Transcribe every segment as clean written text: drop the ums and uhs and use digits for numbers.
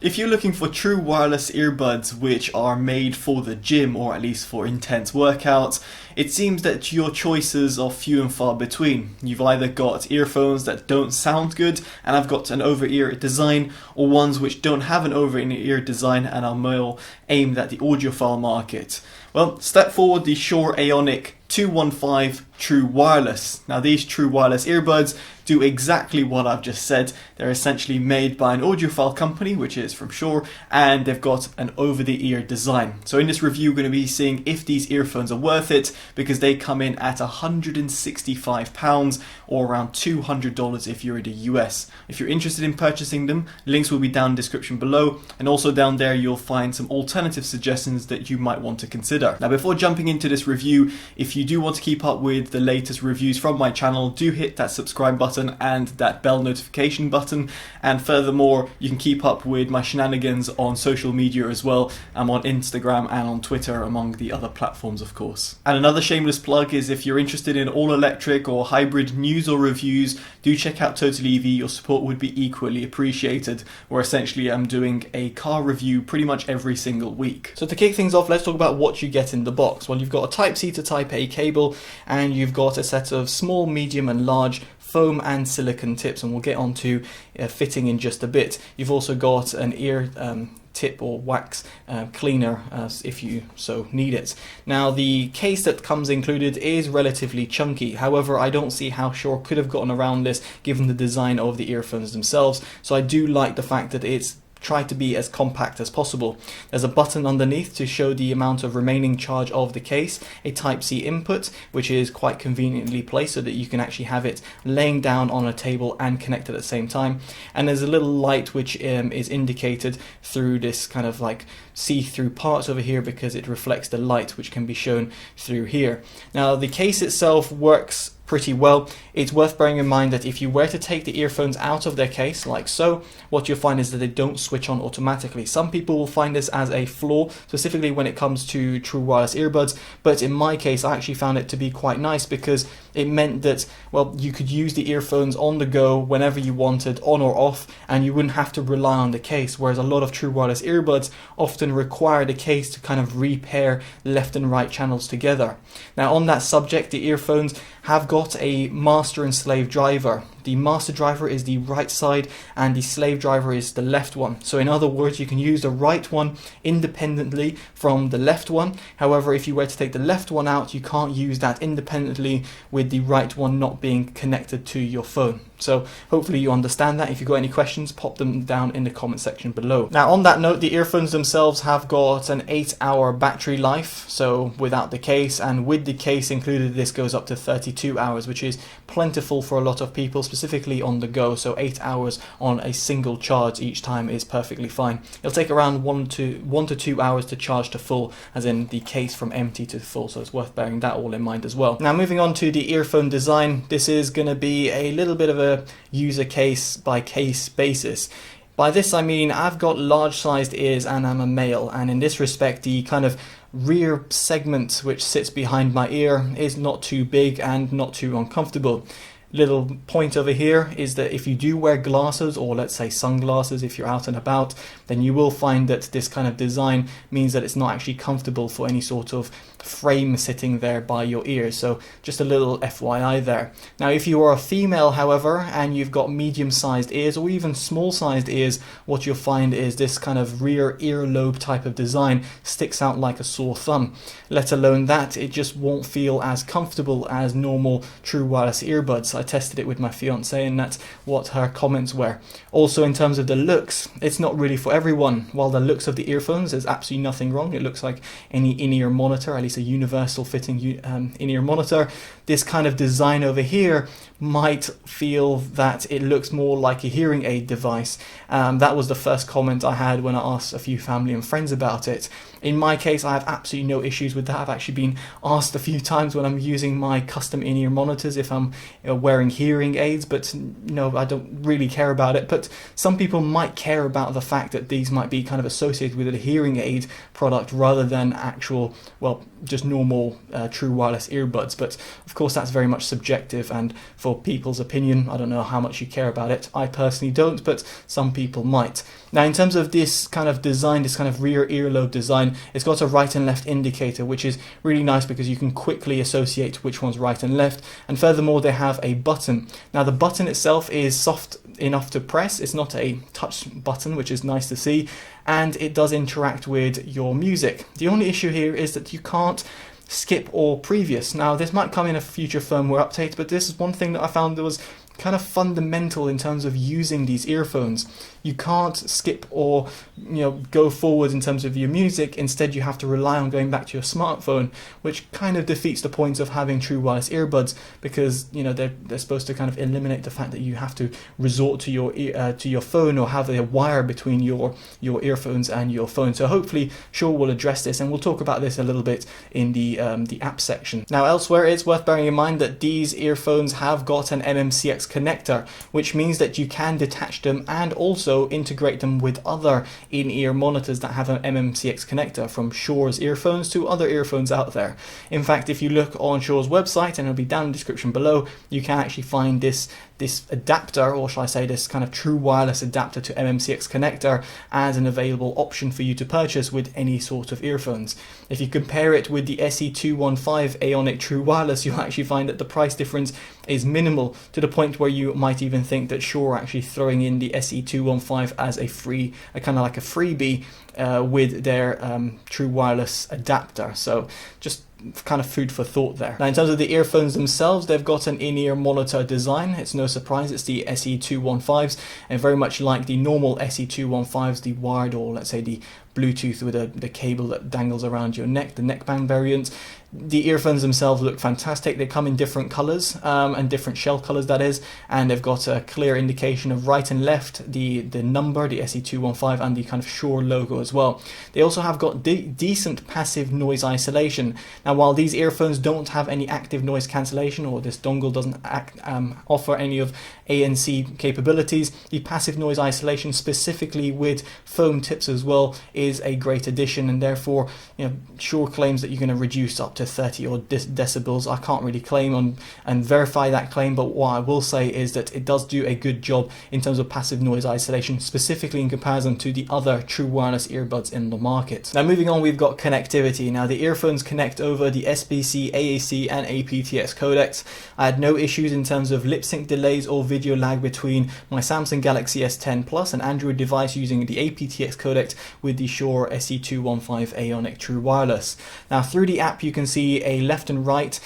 If you're looking for true wireless earbuds which are made for the gym, or at least for intense workouts, it seems that your choices are few and far between. You've either got earphones that don't sound good and have got an over-ear design, or ones which don't have an over-ear design and are more aimed at the audiophile market. Well, step forward the Shure Aonic 215 True Wireless. Now these true wireless earbuds do exactly what I've just said. They're essentially made by an audiophile company, which is from Shure, and they've got an over-the-ear design. So in this review, we're going to be seeing if these earphones are worth it, because they come in at £165 or around $200 if you're in the US. If you're interested in purchasing them, links will be down in the description below, and also down there you'll find some alternative suggestions that you might want to consider. Now before jumping into this review, if you do want to keep up with the latest reviews from my channel, do hit that subscribe button and that bell notification button, and furthermore you can keep up with my shenanigans on social media as well. I'm on Instagram and on Twitter, among the other platforms of course. And another shameless plug is if you're interested in all electric or hybrid news or reviews, do check out Totally EV. Your support would be equally appreciated, where essentially I'm doing a car review pretty much every single week. So to kick things off, let's talk about what you get in the box. Well, you've got a Type-C to Type-A cable, and you've got a set of small, medium and large foam and silicone tips, and we'll get on to fitting in just a bit. You've also got an ear tip or wax cleaner if you so need it. Now the case that comes included is relatively chunky, however I don't see how Shure could have gotten around this given the design of the earphones themselves, so I do like the fact that it's try to be as compact as possible. There's a button underneath to show the amount of remaining charge of the case, a Type-C input which is quite conveniently placed so that you can actually have it laying down on a table and connect at the same time, and there's a little light which is indicated through this kind of like see-through parts over here because it reflects the light which can be shown through here. Now the case itself works pretty well. It's worth bearing in mind that if you were to take the earphones out of their case like so, what you'll find is that they don't switch on automatically. Some people will find this as a flaw, specifically when it comes to true wireless earbuds, but in my case I actually found it to be quite nice because it meant that, well, you could use the earphones on the go whenever you wanted, on or off, and you wouldn't have to rely on the case, whereas a lot of true wireless earbuds often require the case to kind of repair left and right channels together. Now on that subject, the earphones have got a master and slave driver. The master driver is the right side and the slave driver is the left one. So in other words, you can use the right one independently from the left one. However, if you were to take the left one out, you can't use that independently with the right one not being connected to your phone. So hopefully you understand that. If you've got any questions, pop them down in the comment section below. Now on that note, the earphones themselves have got an 8-hour battery life, so without the case, and with the case included this goes up to 32 hours, which is plentiful for a lot of people, specifically on the go. So 8 hours on a single charge each time is perfectly fine. It'll take around 1 to 2 hours to charge to full, as in the case from empty to full, so it's worth bearing that all in mind as well. Now moving on to the earphone design, this is going to be a little bit of a user case by case basis. By this I mean I've got large sized ears and I'm a male, and in this respect the kind of rear segment which sits behind my ear is not too big and not too uncomfortable. Little point over here is that if you do wear glasses, or let's say sunglasses if you're out and about, then you will find that this kind of design means that it's not actually comfortable for any sort of frame sitting there by your ears. So just a little FYI there. Now if you are a female, however, and you've got medium-sized ears or even small-sized ears, what you'll find is this kind of rear earlobe type of design sticks out like a sore thumb. Let alone that, it just won't feel as comfortable as normal true wireless earbuds. I tested it with my fiance and that's what her comments were. Also in terms of the looks, it's not really for everyone. While the looks of the earphones, there's absolutely nothing wrong. It looks like any in-ear monitor, at least a universal fitting in-ear monitor. This kind of design over here might feel that it looks more like a hearing aid device. That was the first comment I had when I asked a few family and friends about it. In my case, I have absolutely no issues with that. I've actually been asked a few times when I'm using my custom in-ear monitors if I'm wearing hearing aids, but no, I don't really care about it. But some people might care about the fact that these might be kind of associated with a hearing aid product rather than actual, well, just normal true wireless earbuds. But of course that's very much subjective, and for people's opinion, I don't know how much you care about it. I personally don't, but some people might. Now in terms of this kind of design, this kind of rear earlobe design, it's got a right and left indicator, which is really nice because you can quickly associate which one's right and left. And furthermore, they have a button. Now the button itself is soft enough to press. It's not a touch button, which is nice to see, and it does interact with your music. The only issue here is that you can't skip or previous. Now this might come in a future firmware update, but this is one thing that I found that was kind of fundamental in terms of using these earphones. You can't skip or go forward in terms of your music. Instead you have to rely on going back to your smartphone, which kind of defeats the point of having true wireless earbuds, because they're supposed to kind of eliminate the fact that you have to resort to your phone or have a wire between your earphones and your phone. So hopefully Shure will address this, and we'll talk about this a little bit in the app section. Now elsewhere, it's worth bearing in mind that these earphones have got an MMCX connector, which means that you can detach them and also integrate them with other in-ear monitors that have an MMCX connector, from Shure's earphones to other earphones out there. In fact, if you look on Shure's website, and it'll be down in the description below, you can actually find this adapter, or shall I say this kind of true wireless adapter to MMCX connector, as an available option for you to purchase with any sort of earphones. If you compare it with the SE215 Aonic true wireless, you'll actually find that the price difference is minimal, to the point where you might even think that Shure are actually throwing in the SE215 as a kind of like a freebie with their true wireless adapter. So just kind of food for thought there. Now in terms of the earphones themselves, they've got an in-ear monitor design. It's no surprise, it's the SE215s, and very much like the normal SE215s, the wired, or let's say the Bluetooth with the cable that dangles around your neck, the neckband variant. The earphones themselves look fantastic. They come in different colors and different shell colors, that is, and they've got a clear indication of right and left, the number, the SE215, and the kind of Shure logo as well. They also have got decent passive noise isolation. Now while these earphones don't have any active noise cancellation, or this dongle doesn't offer any of ANC capabilities, the passive noise isolation, specifically with foam tips as well, is a great addition, and therefore Shure claims that you're going to reduce up to 30 odd decibels. I can't really claim on and verify that claim, but what I will say is that it does do a good job in terms of passive noise isolation, specifically in comparison to the other true wireless earbuds in the market. Now moving on, we've got connectivity. Now the earphones connect over the SBC, AAC and aptX codecs. I had no issues in terms of lip sync delays or video lag between my Samsung Galaxy S10 Plus and Android device using the aptX codec with the Shure SE215 Aonic true wireless. Now through the app you can see a left and right,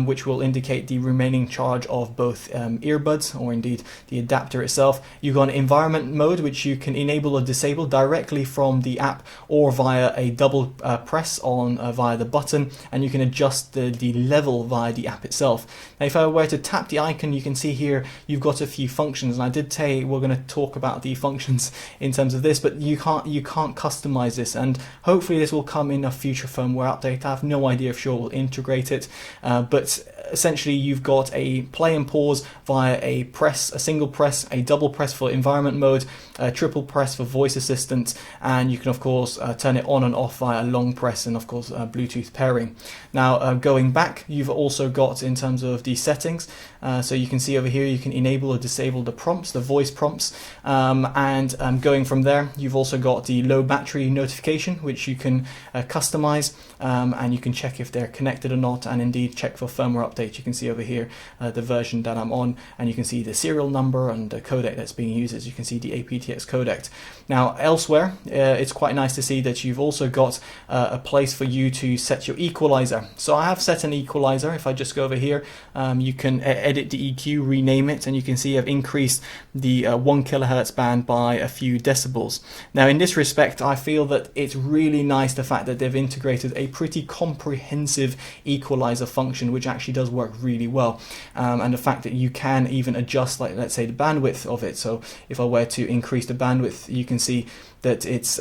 which will indicate the remaining charge of both earbuds, or indeed the adapter itself. You've got an environment mode, which you can enable or disable directly from the app, or via a double press on via the button, and you can adjust the level via the app itself. Now if I were to tap the icon, you can see here you've got a few functions, and I did say we're going to talk about the functions in terms of this, but you can't customize this, and hopefully this will come in a future firmware update. I have no idea if Shure will integrate it, but essentially you've got a play and pause via a press, a single press, a double press for environment mode, a triple press for voice assistant, and you can of course turn it on and off via long press, and of course Bluetooth pairing. Now going back, you've also got in terms of the settings, so you can see over here you can enable or disable the prompts, the voice prompts, and going from there you've also got the low battery notification, which you can customize, and you can check if they're connected or not, and indeed check for firmware updates. You can see over here the version that I'm on, and you can see the serial number and the codec that's being used, as you can see the aptX codec. Now elsewhere, it's quite nice to see that you've also got a place for you to set your equalizer. So I have set an equalizer. If I just go over here, you can edit the EQ, rename it, and you can see I've increased the 1 kilohertz band by a few decibels. Now in this respect, I feel that it's really nice the fact that they've integrated a pretty comprehensive equalizer function, which actually does work really well, and the fact that you can even adjust, like let's say, the bandwidth of it. So if I were to increase the bandwidth, you can see that it's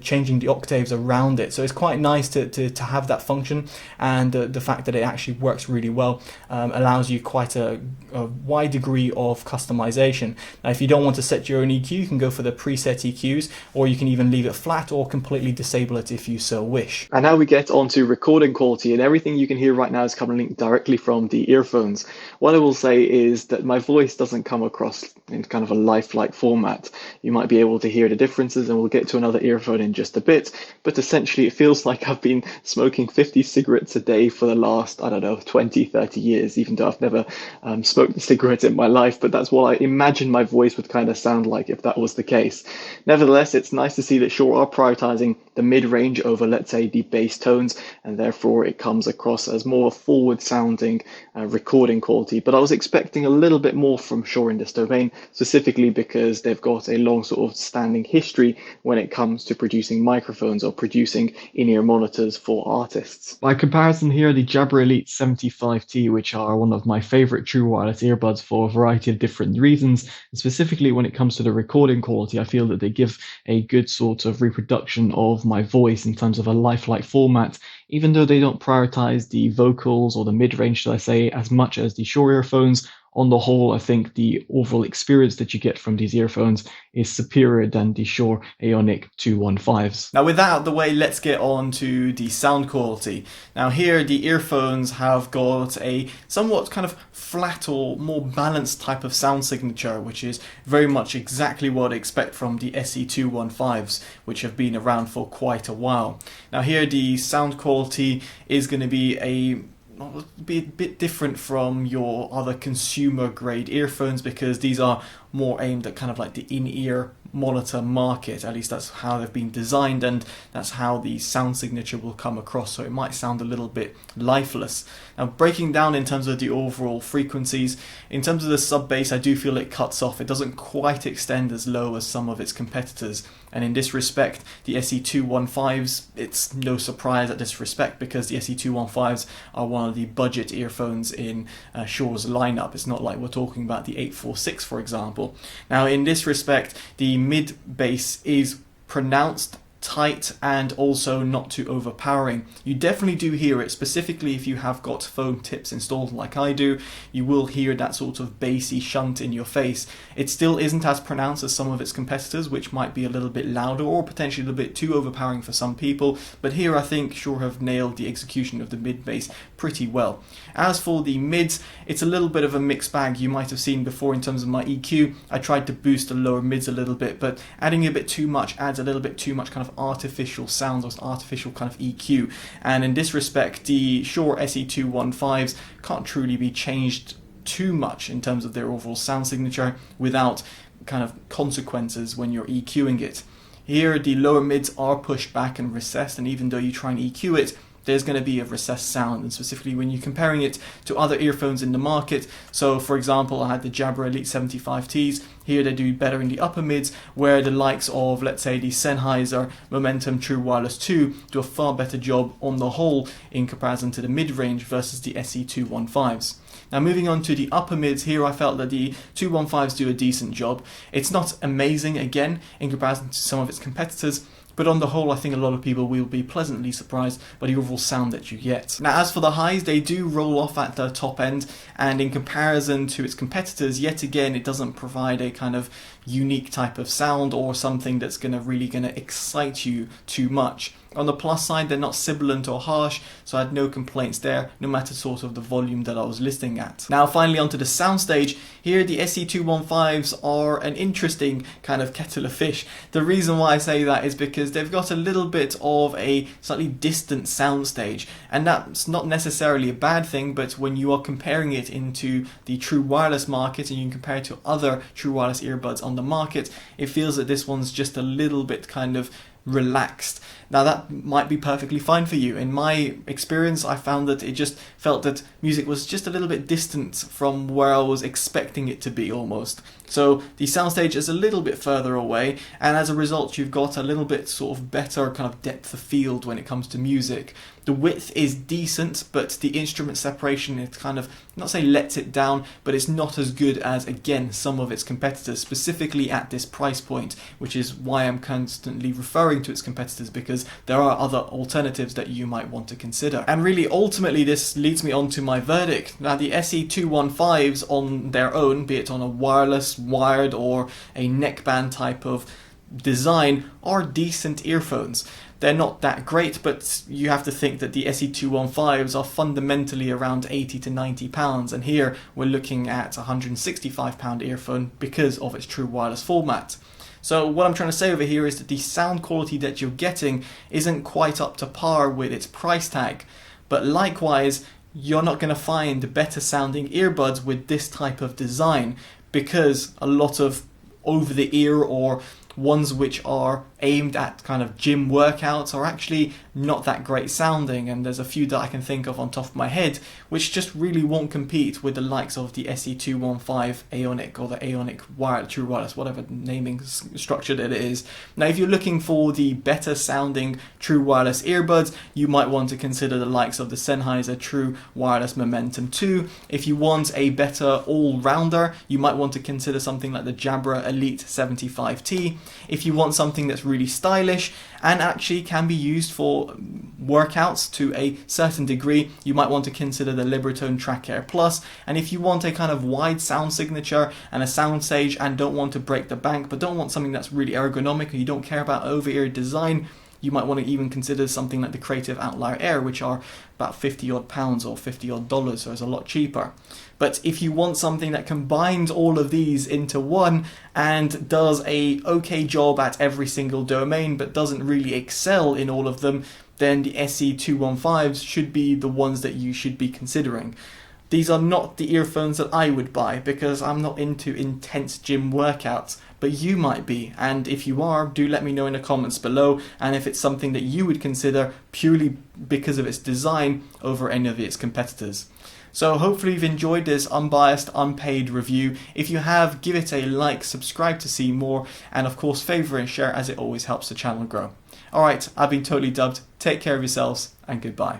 changing the octaves around it. So it's quite nice to have that function, and the fact that it actually works really well allows you quite a wide degree of customization. Now, if you don't want to set your own EQ, you can go for the preset EQs, or you can even leave it flat or completely disable it if you so wish. And now we get on to recording quality, and everything you can hear right now is coming directly from the earphones. What I will say is that my voice doesn't come across in kind of a lifelike format. You might be able to hear the differences, and we'll get to another earphone in just a bit, but essentially it feels like I've been smoking 50 cigarettes a day for the last, 20, 30 years, even though I've never smoked a cigarette in my life, but that's what I imagine my voice would kind of sound like if that was the case. Nevertheless, it's nice to see that Shure are prioritizing the mid-range over, let's say, the bass tones, and therefore it comes across as more forward-sounding recording quality. But I was expecting a little bit more from Shure in this domain, specifically because they've got a long sort of standing history when it comes to producing microphones or producing in-ear monitors for artists. By comparison here, the Jabra Elite 75T, which are one of my favorite true wireless earbuds for a variety of different reasons, and specifically when it comes to the recording quality, I feel that they give a good sort of reproduction of my voice in terms of a lifelike format, even though they don't prioritize the vocals or the mid-range, should I say, as much as the Shure earphones. On the whole, I think the overall experience that you get from these earphones is superior than the Shure Aonic 215s. Now with that out of the way, let's get on to the sound quality. Now here the earphones have got a somewhat kind of flat or more balanced type of sound signature, which is very much exactly what I expect from the SE215s, which have been around for quite a while. Now here the sound quality is going to be a bit different from your other consumer grade earphones, because these are more aimed at kind of like the in-ear monitor market. At least that's how they've been designed, and that's how the sound signature will come across, so it might sound a little bit lifeless. Now breaking down in terms of the overall frequencies, in terms of the sub bass, I do feel it cuts off. It doesn't quite extend as low as some of its competitors, and in this respect the SE215s, it's no surprise at this respect, because the SE215s are one of the budget earphones in Shure's lineup. It's not like we're talking about the 846, for example. Now in this respect, the mid bass is pronounced, tight, and also not too overpowering. You definitely do hear it, specifically if you have got foam tips installed like I do. You will hear that sort of bassy shunt in your face. It still isn't as pronounced as some of its competitors, which might be a little bit louder or potentially a little bit too overpowering for some people, but here I think Shure have nailed the execution of the mid bass pretty well. As for the mids, it's a little bit of a mixed bag. You might have seen before in terms of my EQ, I tried to boost the lower mids a little bit, but adding a bit too much adds a little bit too much kind of artificial sounds or artificial kind of EQ, and in this respect the Shure SE215s can't truly be changed too much in terms of their overall sound signature without kind of consequences when you're EQing it. Here the lower mids are pushed back and recessed, and even though you try and EQ it, there's going to be a recessed sound, and specifically when you're comparing it to other earphones in the market. So for example, I had the Jabra Elite 75Ts. Here they do better in the upper mids, where the likes of, let's say, the Sennheiser Momentum True Wireless 2 do a far better job on the whole in comparison to the mid-range versus the SE215s. Now moving on to the upper mids, here I felt that the 215s do a decent job. It's not amazing again in comparison to some of its competitors, but on the whole I think a lot of people will be pleasantly surprised by the overall sound that you get. Now as for the highs, they do roll off at the top end, and in comparison to its competitors, yet again it doesn't provide a kind of unique type of sound or something that's really going to excite you too much. On the plus side, they're not sibilant or harsh, so I had no complaints there, no matter sort of the volume that I was listening at. Now finally onto the Soundstage. Here the SE215s are an interesting kind of kettle of fish. The reason why I say that is because they've got a little bit of a slightly distant soundstage, and that's not necessarily a bad thing, but when you are comparing it into the true wireless market and you compare it to other true wireless earbuds on the market, it feels that this one's just a little bit kind of relaxed. Now that might be perfectly fine for you. In my experience, I found that it just felt that music was just a little bit distant from where I was expecting it to be almost. So the Soundstage is a little bit further away, and as a result you've got a little bit sort of better kind of depth of field when it comes to music. The width is decent, but the instrument separation, it kind of, not say lets it down, but it's not as good as, again, some of its competitors, specifically at this price point, which is why I'm constantly referring to its competitors, because there are other alternatives that you might want to consider. And really, ultimately, this leads me on to my verdict. Now, the SE215s on their own, be it on a wireless, wired, or a neckband type of design, are decent earphones. They're not that great, but you have to think that the SE215s are fundamentally around 80 to 90 pounds, and here we're looking at a 165 pound earphone because of its true wireless format. So what I'm trying to say over here is that the sound quality that you're getting isn't quite up to par with its price tag, but likewise you're not going to find better sounding earbuds with this type of design, because a lot of over the ear or ones which are aimed at kind of gym workouts are actually not that great sounding, and there's a few that I can think of on top of my head which just really won't compete with the likes of the SE215 Aonic or the Aonic True Wireless, whatever naming structure that it is. Now, if you're looking for the better sounding true wireless earbuds, you might want to consider the likes of the Sennheiser True Wireless Momentum 2. If you want a better all-rounder, you might want to consider something like the Jabra Elite 75T. If you want something that's really stylish and actually can be used for workouts to a certain degree, you might want to consider the Libratone Track Air Plus. And if you want a kind of wide sound signature and a Soundstage and don't want to break the bank, but don't want something that's really ergonomic, or you don't care about over-ear design, you might want to even consider something like the Creative Outlier Air, which are about 50 odd pounds or 50 odd dollars, so it's a lot cheaper. But if you want something that combines all of these into one and does a okay job at every single domain but doesn't really excel in all of them, then the SE215s should be the ones that you should be considering. These are not the earphones that I would buy, because I'm not into intense gym workouts, but you might be, and if you are, do let me know in the comments below, and if it's something that you would consider purely because of its design over any of its competitors. So hopefully you've enjoyed this unbiased, unpaid review. If you have, give it a like, subscribe to see more, and of course favourite and share, as it always helps the channel grow. Alright, I've been Totally Dubbed, take care of yourselves, and goodbye.